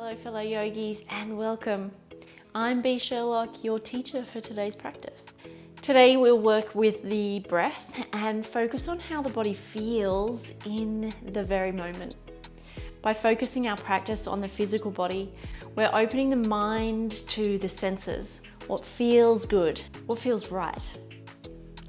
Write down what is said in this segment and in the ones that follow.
Hello fellow yogis and welcome. I'm Sherlock, your teacher for today's practice. Today we'll work with the breath and focus on how the body feels in the very moment. By focusing our practice on the physical body, we're opening the mind to the senses. What feels good, what feels right.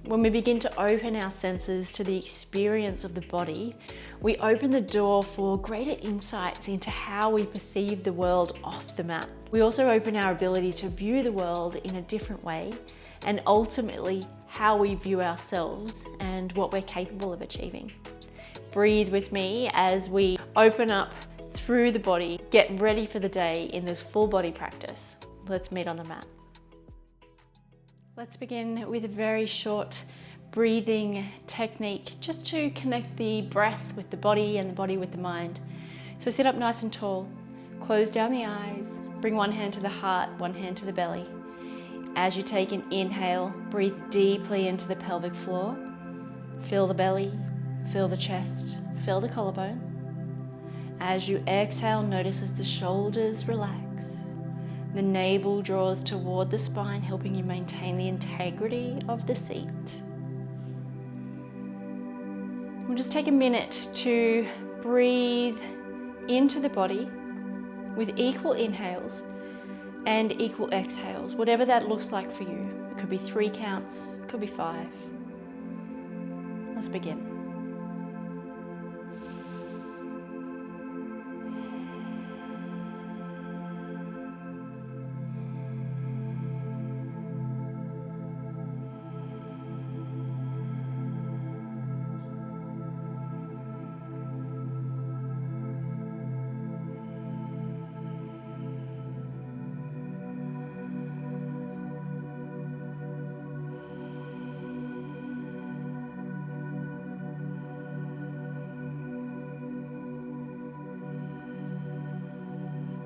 When we begin to open our senses to the experience of the body, we open the door for greater insights into how we perceive the world off the mat. We also open our ability to view the world in a different way, and ultimately how we view ourselves and what we're capable of achieving. Breathe with me as we open up through the body, get ready for the day in this full body practice. Let's meet on the mat. Let's begin with a very short breathing technique just to connect the breath with the body and the body with the mind. So sit up nice and tall, close down the eyes, bring one hand to the heart, one hand to the belly. As you take an inhale, breathe deeply into the pelvic floor. Fill the belly, fill the chest, fill the collarbone. As you exhale, notice as the shoulders relax. The navel draws toward the spine, helping you maintain the integrity of the seat. We'll just take a minute to breathe into the body with equal inhales and equal exhales, whatever that looks like for you. It could be 3 counts, it could be 5. Let's begin.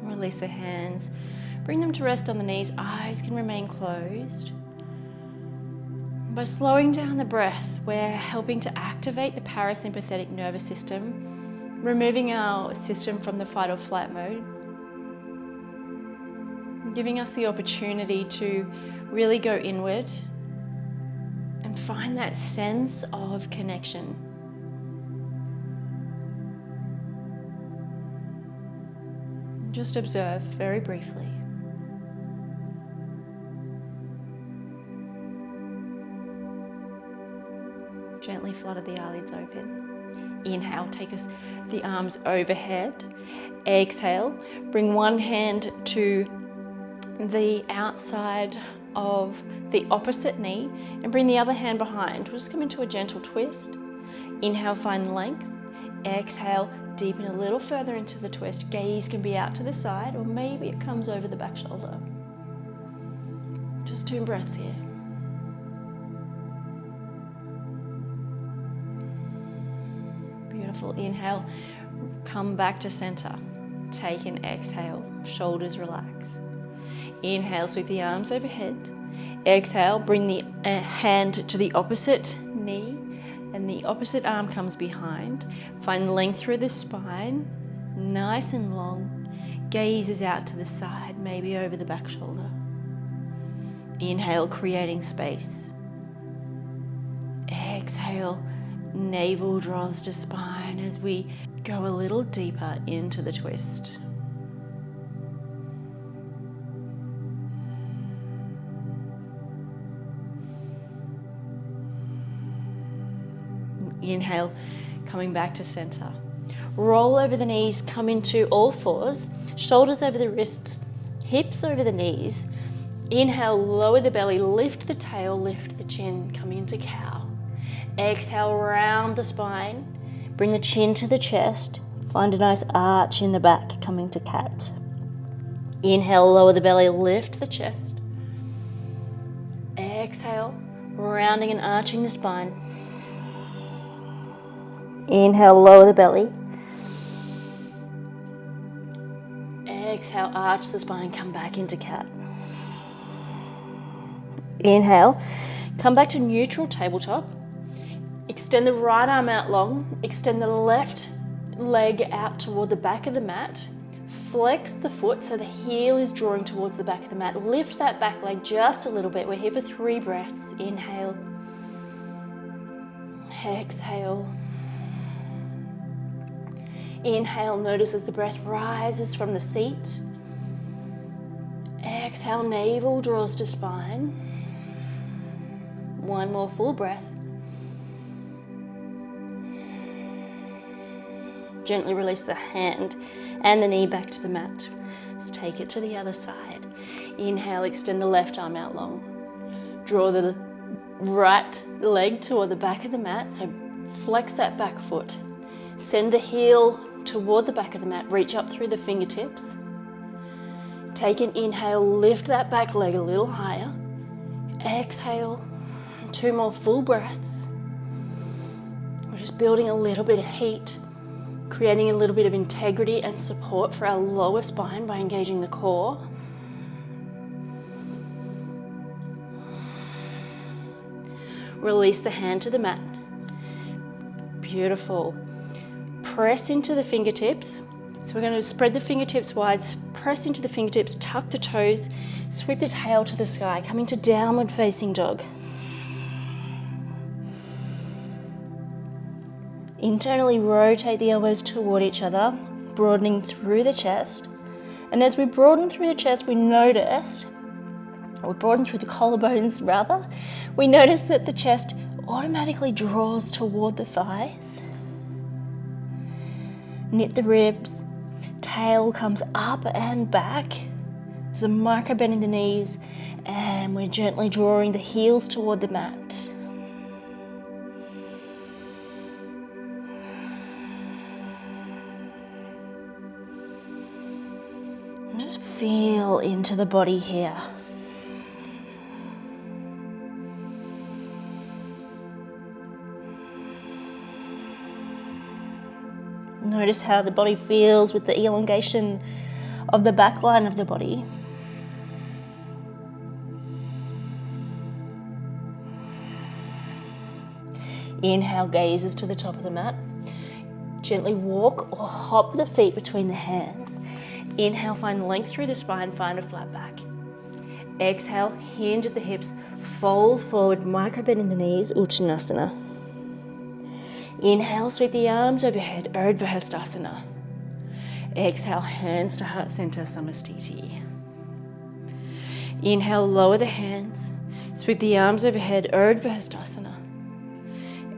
Release the hands, bring them to rest on the knees. Eyes can remain closed. By slowing down the breath, we're helping to activate the parasympathetic nervous system, removing our system from the fight or flight mode, giving us the opportunity to really go inward and find that sense of connection. Just observe very briefly. Gently flutter the eyelids open. Inhale, take the arms overhead. Exhale, bring one hand to the outside of the opposite knee and bring the other hand behind. We'll just come into a gentle twist. Inhale, find length. Exhale, deepen a little further into the twist. Gaze can be out to the side, or maybe it comes over the back shoulder. Just 2 breaths here. Beautiful. Inhale, come back to center. Take an exhale, shoulders relax. Inhale, sweep the arms overhead. Exhale, bring the hand to the opposite knee and the opposite arm comes behind. Find length through the spine, nice and long. Gaze is out to the side, maybe over the back shoulder. Inhale, creating space. Exhale, navel draws to spine as we go a little deeper into the twist. Inhale, coming back to center. Roll over the knees, come into all fours, shoulders over the wrists, hips over the knees. Inhale, lower the belly, lift the tail, lift the chin, coming into cow. Exhale, round the spine, bring the chin to the chest, find a nice arch in the back, coming to cat. Inhale, lower the belly, lift the chest. Exhale, rounding and arching the spine. Inhale, lower the belly. Exhale, arch the spine, come back into cat. Inhale, come back to neutral tabletop. Extend the right arm out long. Extend the left leg out toward the back of the mat. Flex the foot so the heel is drawing towards the back of the mat. Lift that back leg just a little bit. We're here for 3 breaths. Inhale. Exhale. Inhale, notice as the breath rises from the seat. Exhale, navel draws to spine. 1 more full breath. Gently release the hand and the knee back to the mat. Let's take it to the other side. Inhale, extend the left arm out long. Draw the right leg toward the back of the mat, so flex that back foot. Send the heel toward the back of the mat, reach up through the fingertips. Take an inhale, lift that back leg a little higher. Exhale, 2 more full breaths. We're just building a little bit of heat, creating a little bit of integrity and support for our lower spine by engaging the core. Release the hand to the mat. Beautiful. Press into the fingertips. So we're going to spread the fingertips wide, press into the fingertips, tuck the toes, sweep the tail to the sky, coming to downward facing dog. Internally rotate the elbows toward each other, broadening through the chest. And as we broaden through the chest, we notice, or broaden through the collarbones rather, we notice that the chest automatically draws toward the thighs. Knit the ribs, tail comes up and back. There's a micro bend in the knees, and we're gently drawing the heels toward the mat. Just feel into the body here. Notice how the body feels with the elongation of the back line of the body. Inhale, gazes to the top of the mat. Gently walk or hop the feet between the hands. Inhale, find length through the spine, find a flat back. Exhale, hinge at the hips, fold forward, micro bend in the knees, Uttanasana. Inhale, sweep the arms overhead, Urdhva Hastasana. Exhale, hands to heart center, Samastiti. Inhale, lower the hands, sweep the arms overhead, Urdhva Hastasana.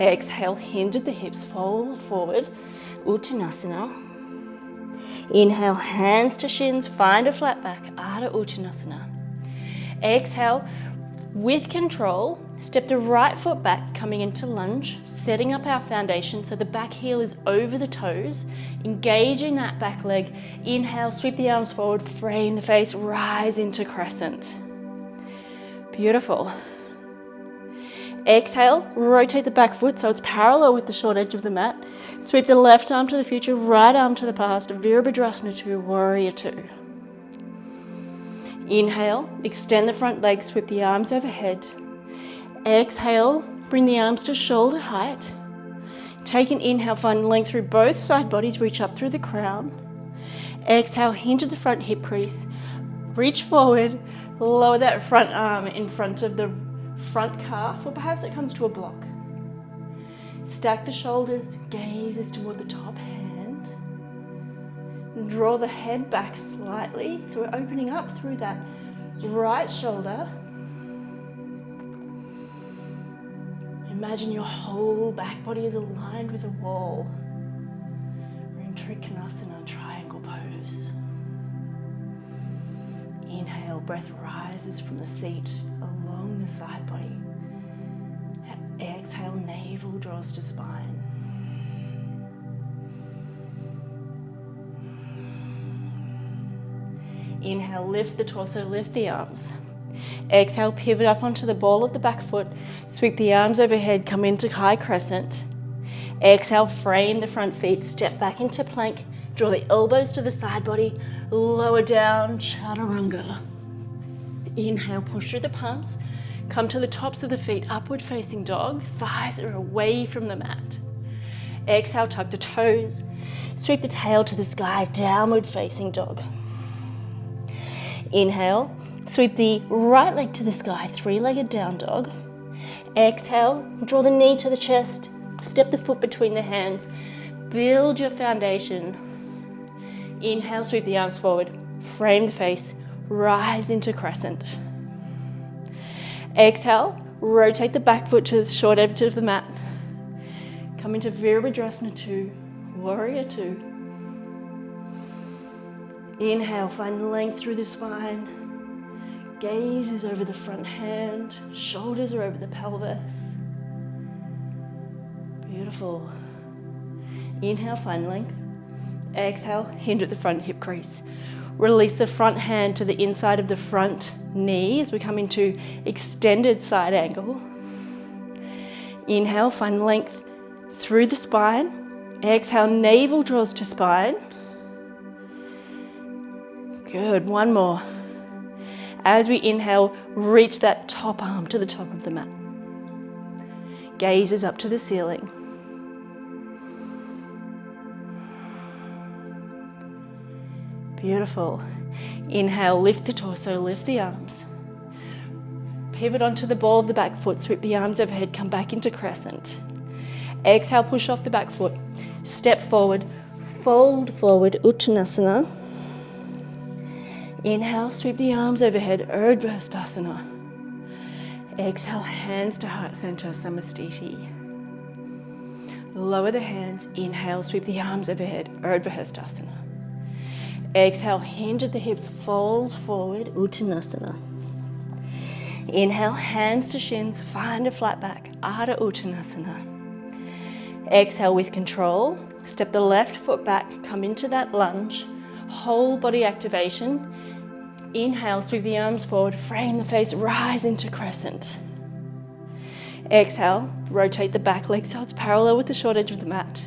Exhale, hinge at the hips, fold forward, Uttanasana. Inhale, hands to shins, find a flat back, Ardha Uttanasana. Exhale, with control, step the right foot back, coming into lunge, setting up our foundation so the back heel is over the toes, engaging that back leg. Inhale, sweep the arms forward, frame the face, rise into crescent. Beautiful. Exhale, rotate the back foot so it's parallel with the short edge of the mat. Sweep the left arm to the future, right arm to the past, Virabhadrasana 2, Warrior 2. Inhale, extend the front leg, sweep the arms overhead. Exhale, bring the arms to shoulder height. Take an inhale, find length through both side bodies, reach up through the crown. Exhale, hinge at the front hip crease. Reach forward, lower that front arm in front of the front calf, or perhaps it comes to a block. Stack the shoulders, gazes toward the top hand. Draw the head back slightly, so we're opening up through that right shoulder. Imagine your whole back body is aligned with a wall. We're in Trikonasana, triangle pose. Inhale, breath rises from the seat along the side body. Exhale, navel draws to spine. Inhale, lift the torso, lift the arms. Exhale, pivot up onto the ball of the back foot. Sweep the arms overhead, come into high crescent. Exhale, frame the front feet, step back into plank. Draw the elbows to the side body, lower down, chaturanga. Inhale, push through the palms. Come to the tops of the feet, upward facing dog. Thighs are away from the mat. Exhale, tuck the toes. Sweep the tail to the sky, downward facing dog. Inhale, sweep the right leg to the sky, three-legged down dog. Exhale, draw the knee to the chest, step the foot between the hands, build your foundation. Inhale, sweep the arms forward, frame the face, rise into crescent. Exhale, rotate the back foot to the short edge of the mat. Come into Virabhadrasana 2, Warrior 2. Inhale, find length through the spine. Gaze is over the front hand, shoulders are over the pelvis. Beautiful. Inhale, find length. Exhale, hinge at the front hip crease. Release the front hand to the inside of the front knee as we come into extended side angle. Inhale, find length through the spine. Exhale, navel draws to spine. Good, one more. As we inhale, reach that top arm to the top of the mat. Gaze is up to the ceiling. Beautiful. Inhale, lift the torso, lift the arms. Pivot onto the ball of the back foot, sweep the arms overhead, come back into crescent. Exhale, push off the back foot, step forward, fold forward, Uttanasana. Inhale, sweep the arms overhead, Urdhva Hastasana. Exhale, hands to heart center, Samastiti. Lower the hands, inhale, sweep the arms overhead, Urdhva Hastasana. Exhale, hinge at the hips, fold forward, Uttanasana. Inhale, hands to shins, find a flat back, Ardha Uttanasana. Exhale with control, step the left foot back, come into that lunge, whole body activation. Inhale, sweep the arms forward, frame the face, rise into crescent. Exhale, rotate the back leg so it's parallel with the short edge of the mat.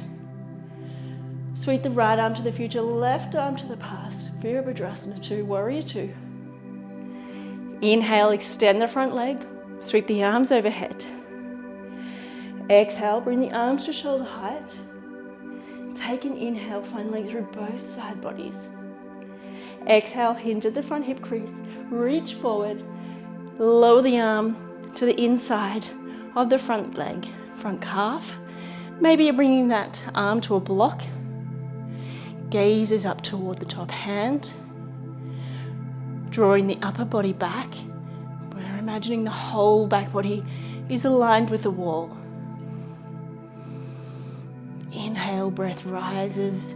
Sweep the right arm to the future, left arm to the past. Virabhadrasana 2, Warrior 2. Inhale, extend the front leg, sweep the arms overhead. Exhale, bring the arms to shoulder height. Take an inhale, find length through both side bodies. Exhale, hinge at the front hip crease, reach forward, lower the arm to the inside of the front leg, front calf. Maybe you're bringing that arm to a block. Gaze is up toward the top hand. Drawing the upper body back. We're imagining the whole back body is aligned with the wall. Inhale, breath rises,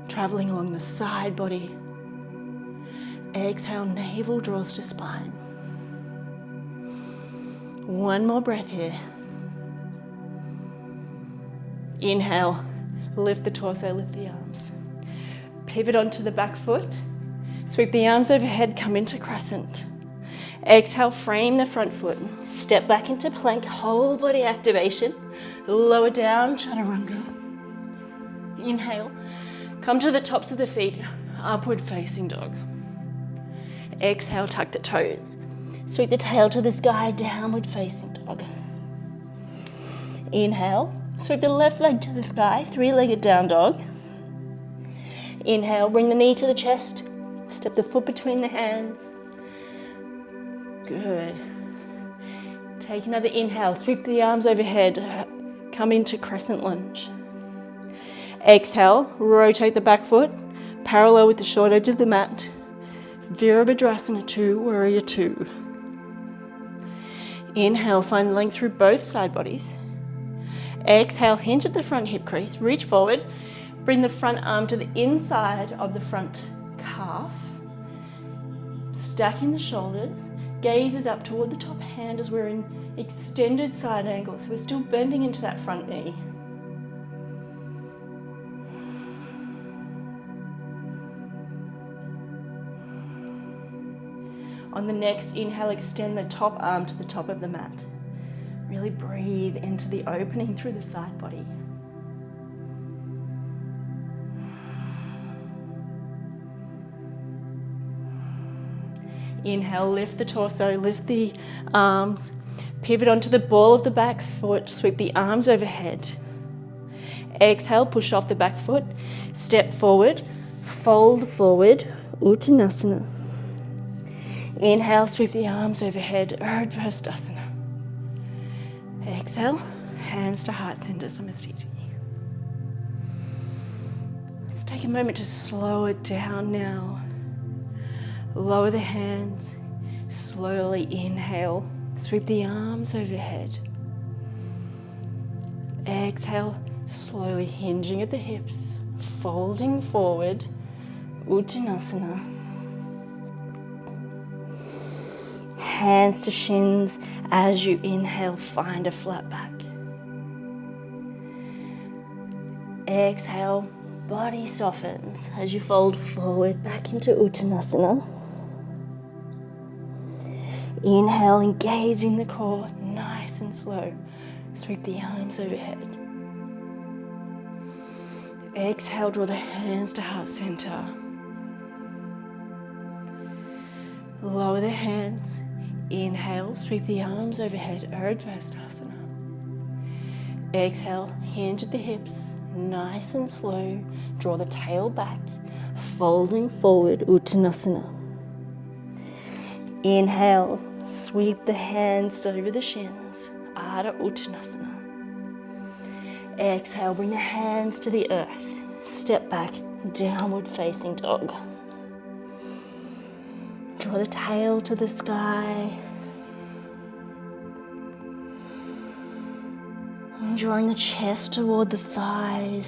traveling along the side body. Exhale, navel draws to spine. One more breath here. Inhale, lift the torso, lift the arms. Pivot onto the back foot. Sweep the arms overhead, come into crescent. Exhale, frame the front foot. Step back into plank, whole body activation. Lower down, chaturanga. Inhale, come to the tops of the feet, upward facing dog. Exhale, tuck the toes. Sweep the tail to the sky, downward facing dog. Inhale, sweep the left leg to the sky, three-legged down dog. Inhale, bring the knee to the chest, step the foot between the hands. Good. Take another inhale, sweep the arms overhead, come into crescent lunge. Exhale, rotate the back foot, parallel with the short edge of the mat. Virabhadrasana 2, Warrior 2. Inhale, find length through both side bodies. Exhale, hinge at the front hip crease, reach forward, bring the front arm to the inside of the front calf. Stacking the shoulders, gaze is up toward the top hand as we're in extended side angle, so we're still bending into that front knee. On the next inhale, extend the top arm to the top of the mat. Really breathe into the opening through the side body. Inhale, lift the torso, lift the arms, pivot onto the ball of the back foot, sweep the arms overhead. Exhale, push off the back foot, step forward, fold forward, Uttanasana. Inhale, sweep the arms overhead, Urdhva Hastasana. Exhale, hands to heart center, Samastiti. Let's take a moment to slow it down now. Lower the hands, slowly inhale, sweep the arms overhead. Exhale, slowly hinging at the hips, folding forward, Uttanasana. Hands to shins as you inhale, find a flat back. Exhale, body softens as you fold forward back into Uttanasana. Inhale, engaging the core, nice and slow. Sweep the arms overhead. Exhale, draw the hands to heart center. Lower the hands. Inhale, sweep the arms overhead, Urdhva Hastasana. Exhale, hinge at the hips, nice and slow. Draw the tail back, folding forward, Uttanasana. Inhale, sweep the hands over the shins, Ardha Uttanasana. Exhale, bring the hands to the earth. Step back, downward facing dog. Draw the tail to the sky. And drawing the chest toward the thighs.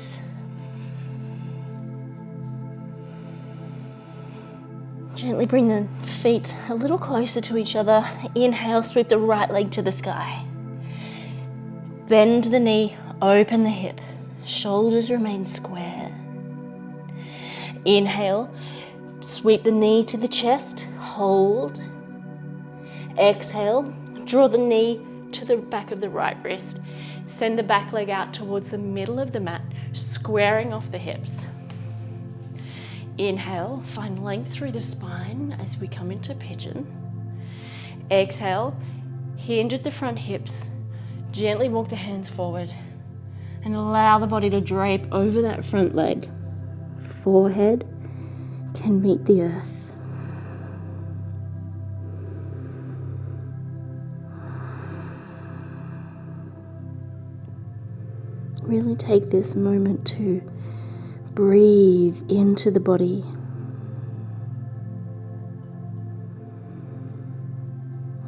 Gently bring the feet a little closer to each other. Inhale, sweep the right leg to the sky. Bend the knee, open the hip. Shoulders remain square. Inhale, sweep the knee to the chest, hold. Exhale, draw the knee to the back of the right wrist. Send the back leg out towards the middle of the mat, squaring off the hips. Inhale, find length through the spine as we come into pigeon. Exhale, hinge at the front hips. Gently walk the hands forward and allow the body to drape over that front leg. Forehead can meet the earth. Really take this moment to breathe into the body.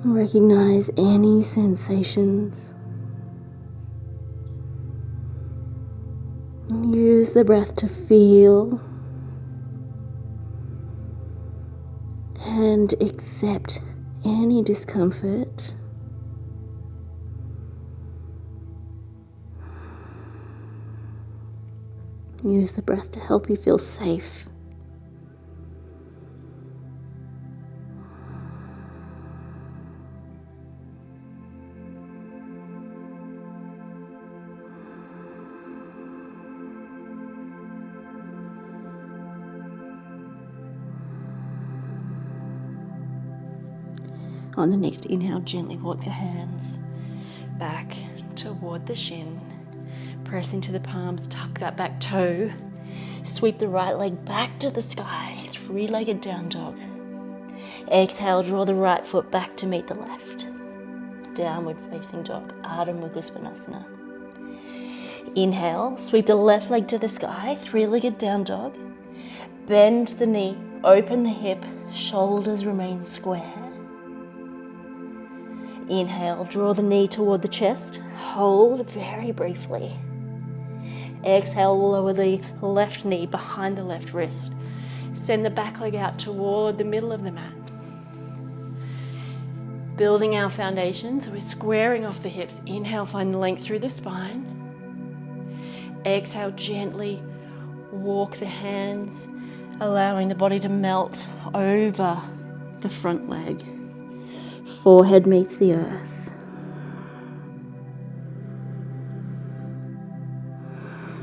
Recognize any sensations. Use the breath to feel and accept any discomfort. Use the breath to help you feel safe. On the next inhale, gently walk the hands back toward the shin. Press into the palms, tuck that back toe. Sweep the right leg back to the sky, three-legged down dog. Exhale, draw the right foot back to meet the left. Downward facing dog, Ardha Mukha Svanasana. Inhale, sweep the left leg to the sky, three-legged down dog. Bend the knee, open the hip, shoulders remain square. Inhale, draw the knee toward the chest, hold very briefly. Exhale, lower the left knee behind the left wrist. Send the back leg out toward the middle of the mat. Building our foundation, so we're squaring off the hips. Inhale, find length through the spine. Exhale, gently walk the hands, allowing the body to melt over the front leg. Forehead meets the earth.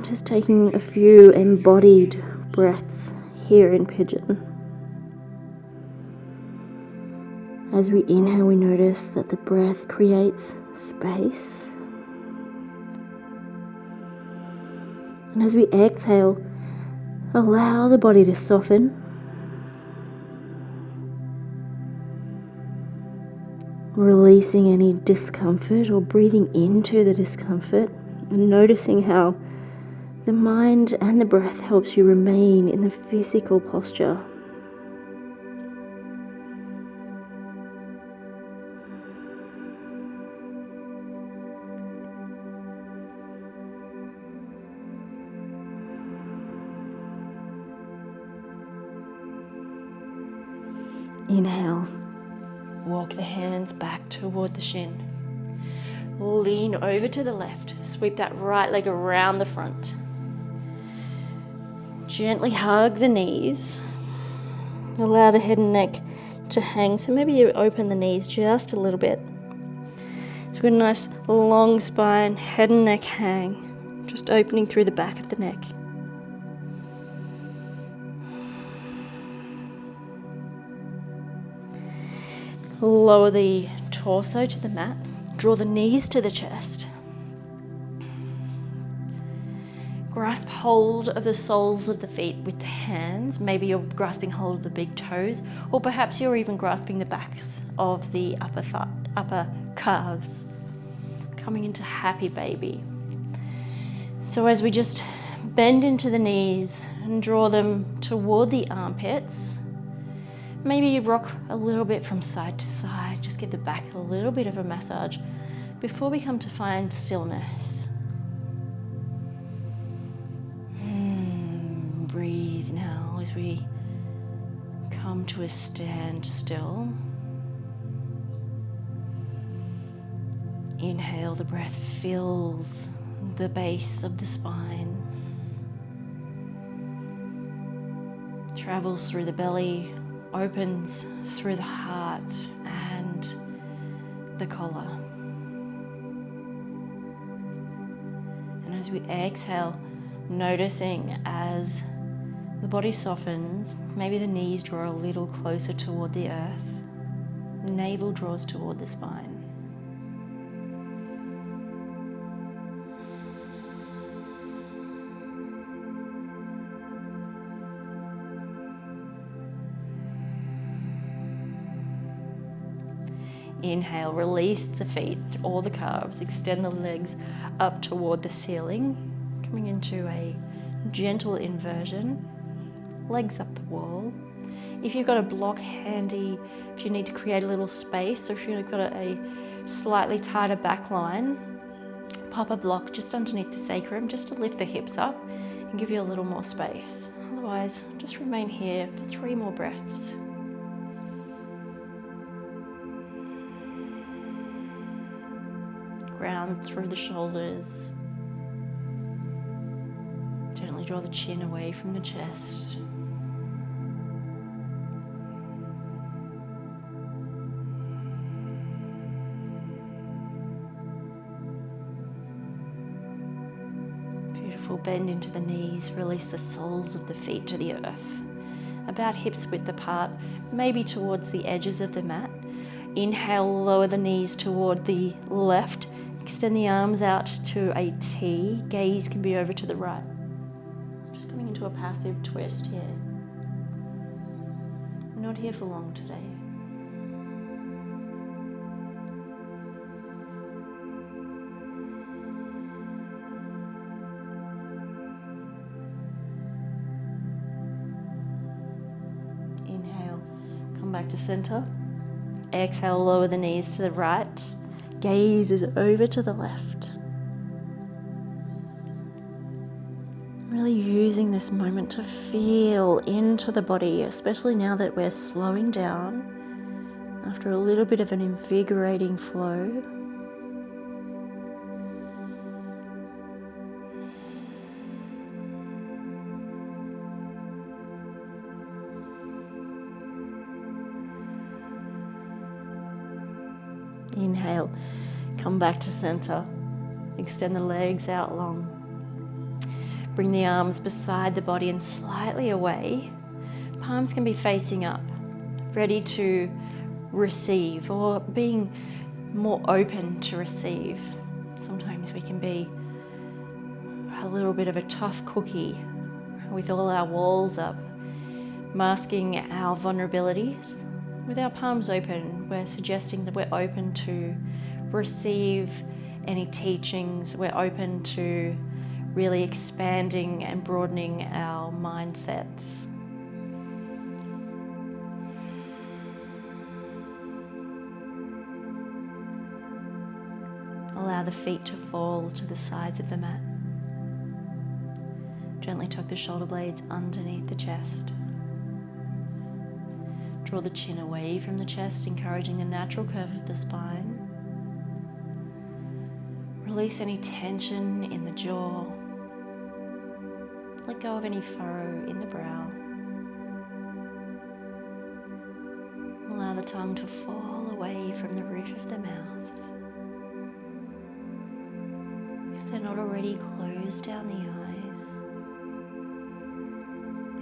Just taking a few embodied breaths here in pigeon. As we inhale, we notice that the breath creates space. And as we exhale, allow the body to soften. Releasing any discomfort or breathing into the discomfort and noticing how the mind and the breath helps you remain in the physical posture. Inhale. Walk the hands back toward the shin. Lean over to the left. Sweep that right leg around the front. Gently hug the knees. Allow the head and neck to hang. So maybe you open the knees just a little bit. So we've got a nice long spine, head and neck hang. Just opening through the back of the neck. Lower the torso to the mat. Draw the knees to the chest. Grasp hold of the soles of the feet with the hands. Maybe you're grasping hold of the big toes, or perhaps you're even grasping the backs of the upper calves. Coming into happy baby. So as we just bend into the knees and draw them toward the armpits, maybe you rock a little bit from side to side. Just give the back a little bit of a massage before we come to find stillness. Breathe now as we come to a standstill. Inhale, the breath fills the base of the spine. Travels through the belly, opens through the heart and the collar. And as we exhale, noticing as the body softens, maybe the knees draw a little closer toward the earth, navel draws toward the spine. Inhale, release the feet or the calves, extend the legs up toward the ceiling, coming into a gentle inversion, legs up the wall. If you've got a block handy, if you need to create a little space, or if you've got a slightly tighter back line, pop a block just underneath the sacrum just to lift the hips up and give you a little more space. Otherwise, just remain here for 3 more breaths. Ground through the shoulders. Gently draw the chin away from the chest. Beautiful, bend into the knees, release the soles of the feet to the earth. About hips width apart, maybe towards the edges of the mat. Inhale, lower the knees toward the left. Extend the arms out to a T. Gaze can be over to the right. Just coming into a passive twist here. We're not here for long today. Inhale, come back to center. Exhale, lower the knees to the right. Gaze is over to the left. Really using this moment to feel into the body, especially now that we're slowing down after a little bit of an invigorating flow. Inhale, come back to center. Extend the legs out long. Bring the arms beside the body and slightly away. Palms can be facing up, ready to receive or being more open to receive. Sometimes we can be a little bit of a tough cookie with all our walls up, masking our vulnerabilities. With our palms open, we're suggesting that we're open to receive any teachings. We're open to really expanding and broadening our mindsets. Allow the feet to fall to the sides of the mat. Gently tuck the shoulder blades underneath the chest. Draw the chin away from the chest, encouraging the natural curve of the spine. Release any tension in the jaw. Let go of any furrow in the brow. Allow the tongue to fall away from the roof of the mouth. If they're not already, close down the eyes.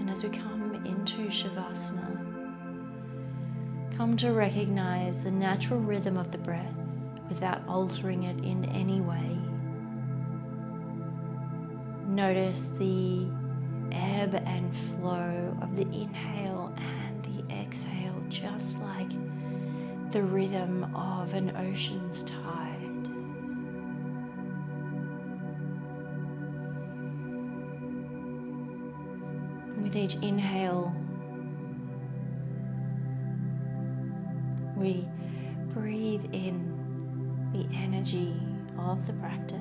And as we come into Shavasana, come to recognize the natural rhythm of the breath without altering it in any way. Notice the ebb and flow of the inhale and the exhale, just like the rhythm of an ocean's tide. With each inhale, we breathe in the energy of the practice.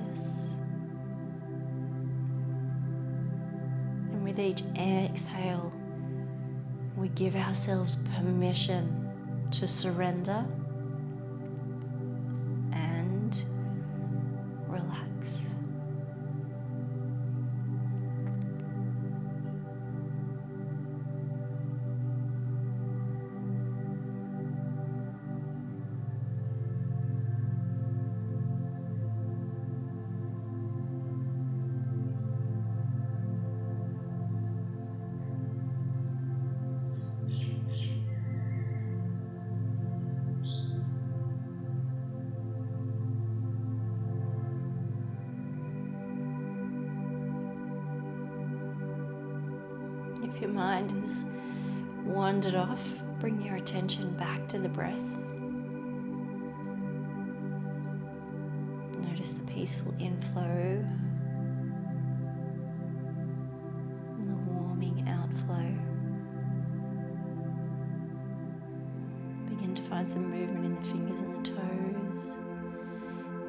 And with each exhale, we give ourselves permission to surrender and relax. If your mind has wandered off, bring your attention back to the breath. Notice the peaceful inflow and the warming outflow. Begin to find some movement in the fingers and the toes.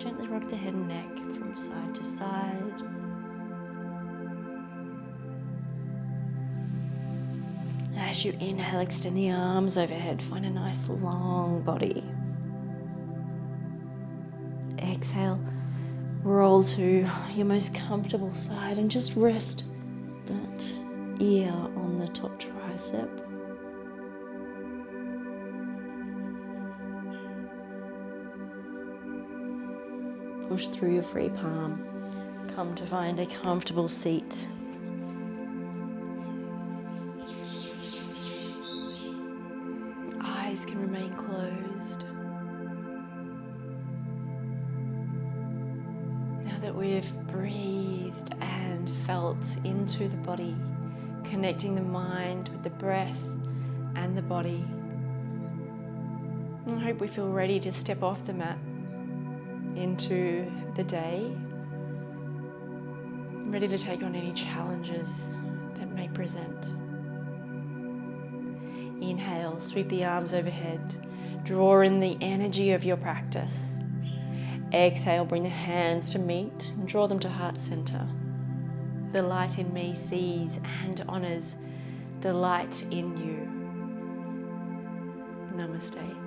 Gently rock the head and neck from side to side. As you inhale, extend the arms overhead. Find a nice long body. Exhale, roll to your most comfortable side and just rest that ear on the top tricep. Push through your free palm. Come to find a comfortable seat. Eyes can remain closed. Now that we've breathed and felt into the body, connecting the mind with the breath and the body, I hope we feel ready to step off the mat into the day, ready to take on any challenges that may present. Inhale, sweep the arms overhead, draw in the energy of your practice. Exhale, bring the hands to meet and draw them to heart center. The light in me sees and honors the light in you. Namaste.